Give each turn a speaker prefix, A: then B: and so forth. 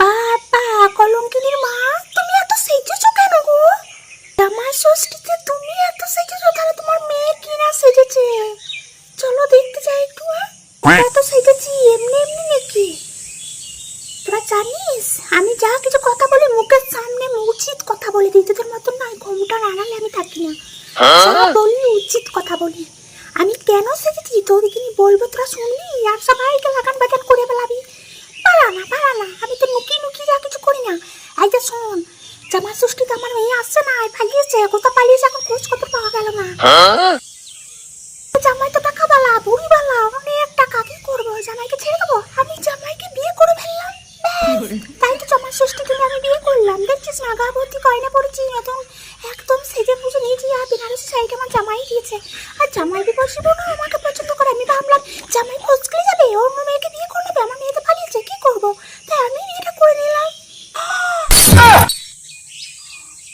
A: বাবা কলঙ্কিনীর মা, তুমি এত সেজেছো কেন গো? জামাই ষষ্ঠীতে তুমি এত সেজেছো, তাহলে তোমার মেয়ে কি না সেজেছে? চলো দেখতে যাই একটু। এত সেজেছি এমনি এমনি নাকি? তোরা জানিস আমি যা কিছু কথা বলি মুখের সামনে উচিত কথা বলে দিই, তোদের মতন নয় ঘুমটা আড়ালে আমি থাকি না। যা বলি উচিত কথা বলি। আমি কেন সেজেছি তোদেরকে বলবো, তোরা শুনলি আর সবাইকে লাগান বাগান করে বেলাবি। পারা না, আমি তো লুকিয়ে লুকিয়ে যা কিছু করি না। এই যে শোন, জামাই ষষ্ঠীতে আমার মেয়ে আসছে না, পালিয়েছে, কোথাও পালিয়েছে, এখন খোঁজ খবর পাওয়া গেল না। জামাই তো টাকাওয়ালা, বুড়িওয়ালা, অনেক টাকা, কি করবো? জামাইকে ছেড়ে দেবো? আমি জামাইকে বিয়ে করে ফেললাম, তাই তো জামাই ষষ্ঠীর দিনে আমি বিয়ে করলাম। দেখছিস না গা ভর্তি গয়না পড়েছি, একদম সেজে পুজো নিয়েছি, আর বেনারসি শাড়িটা আমার জামাই দিয়েছে। আর জামাই বিপর্ষী বোন আমাকে পছন্দ করে, আমি ভাবলাম জামাই ফসকে যাবে, অন্য মেয়েকে বিয়ে করে নেবে, আমার মেয়ে তো পালিয়েছে, কি করবো?